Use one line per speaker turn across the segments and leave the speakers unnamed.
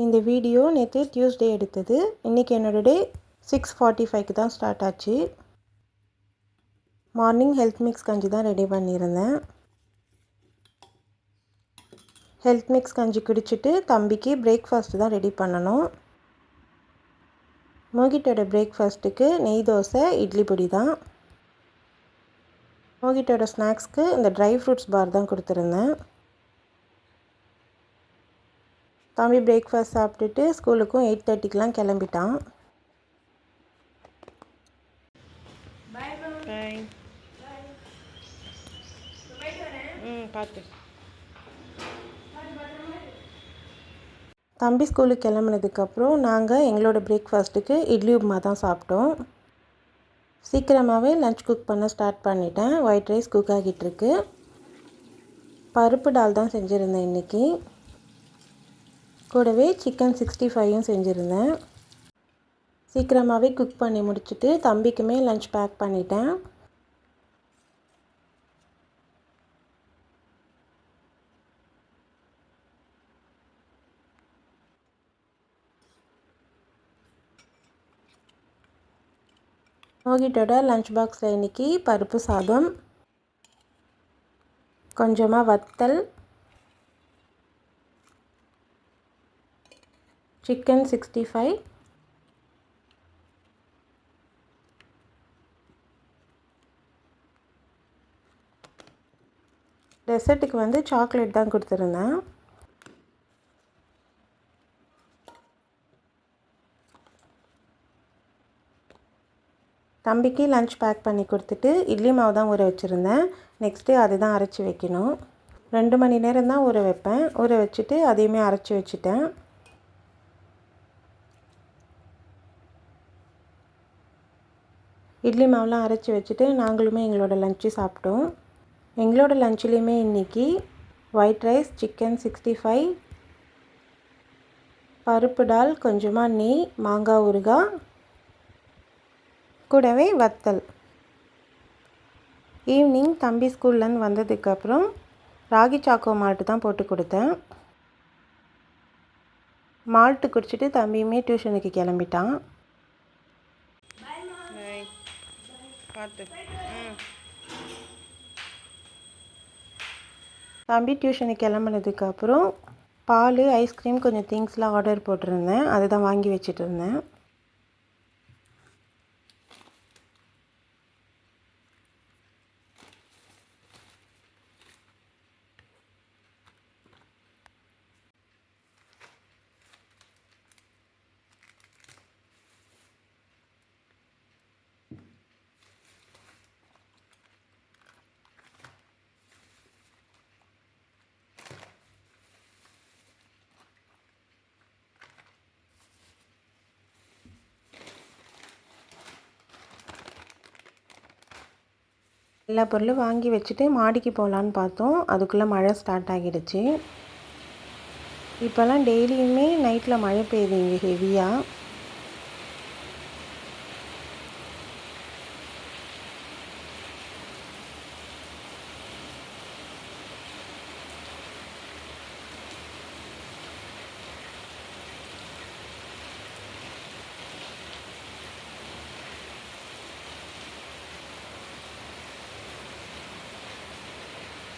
இந்த வீடியோ நேற்று டியூஸ்டே எடுத்தது. இன்றைக்கி என்னோடய டே 6:45க்கு தான் ஸ்டார்ட் ஆச்சு. மார்னிங் ஹெல்த் மிக்ஸ் கஞ்சி தான் ரெடி பண்ணியிருந்தேன். ஹெல்த் மிக்ஸ் கஞ்சி குடிச்சிட்டு தம்பிக்கு பிரேக்ஃபாஸ்ட்டு தான் ரெடி பண்ணணும். மோகிட்டோட பிரேக்ஃபாஸ்ட்டுக்கு நெய் தோசை, இட்லி பொடி தான். மோகிட்டோட ஸ்நாக்ஸ்க்கு இந்த ட்ரை ஃப்ரூட்ஸ் பார் தான் கொடுத்துருந்தேன். தம்பி பிரேக்ஃபாஸ்ட் சாப்பிட்டுட்டு ஸ்கூலுக்கும் 8:30க்கெலாம் கிளம்பிட்டான். பார்த்து தம்பி ஸ்கூலுக்கு கிளம்புனதுக்கப்புறம் நாங்கள் எங்களோட பிரேக்ஃபாஸ்ட்டுக்கு இட்லி உப்புமா தான் சாப்பிட்டோம். சீக்கிரமாகவே லன்ச் குக் பண்ண ஸ்டார்ட் பண்ணிட்டேன். ஒயிட் ரைஸ் குக் ஆகிட்டுருக்கு. பருப்பு டால் தான் செஞ்சுருந்தேன் இன்றைக்கி. கூடவே சிக்கன் 65யும் செஞ்சுருந்தேன். சீக்கிரமாகவே குக் பண்ணி முடிச்சுட்டு தம்பிக்குமே லன்ச் பேக் பண்ணிட்டேன். மோகிட்டோட லன்ச் பாக்ஸில் இன்றைக்கி பருப்பு சாதம், கொஞ்சமாக வத்தல், சிக்கன் 65, டெசர்ட்டுக்கு சாக்லேட் தான் கொடுத்துருந்தேன். தம்பிக்கு லன்ச் பேக் பண்ணி கொடுத்துட்டு இட்லி மாவு தான் ஊற வச்சுருந்தேன். நெக்ஸ்ட்டு அது தான் அரைச்சி வைக்கணும். 2 மணி நேரம் தான் ஊற வைப்பேன். ஊற வச்சுட்டு அதையுமே அரைச்சி வச்சுட்டேன். இட்லி மாவுலாம் அரைச்சி வச்சுட்டு நாங்களுமே எங்களோட லன்ச்சு சாப்பிட்டோம். எங்களோட லன்ச்லேயுமே இன்றைக்கி ஒயிட் ரைஸ், சிக்கன் 65, பருப்பு டால், கொஞ்சமாக நெய், மாங்காய் ஊறுகாய், கூடவே வத்தல். ஈவினிங் தம்பி ஸ்கூல்லேருந்து வந்ததுக்கப்புறம் ராகி சாக்கோ மால்ட்டு தான் போட்டு கொடுத்தேன். மால்ட்டு குடிச்சிட்டு தம்பியுமே டியூஷனுக்கு கிளம்பிட்டான். தம்பி டியூஷனுக்கு கிளம்புனதுக்கப்புறம் பால், ஐஸ்கிரீம், கொஞ்சம் திங்ஸ்லாம் ஆர்டர் போட்டிருந்தேன். அதை தான் வாங்கி வச்சுட்டு இருந்தேன். எல்லா பொருளும் வாங்கி வச்சுட்டு மாடிக்கு போகலான்னு பார்த்தோம். அதுக்குள்ளே மழை ஸ்டார்ட் ஆகிடுச்சு. இப்போல்லாம் டெய்லியுமே நைட்டில் மழை பெய்யுது இங்கே ஹெவியாக.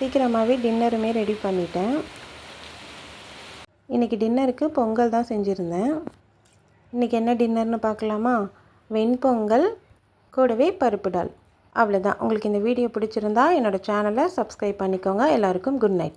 சீக்கிரமாகவே டின்னருமே ரெடி பண்ணிட்டேன். இன்றைக்கி டின்னருக்கு பொங்கல் தான் செஞ்சுருந்தேன். இன்றைக்கி என்ன டின்னர்னு பார்க்கலாமா? வெண்பொங்கல், கூடவே பருப்பு டால். அவ்வளோதான். உங்களுக்கு இந்த வீடியோ பிடிச்சிருந்தா என்னோடய சேனலை சப்ஸ்கிரைப் பண்ணிக்கோங்க. எல்லாருக்கும் குட் நைட்.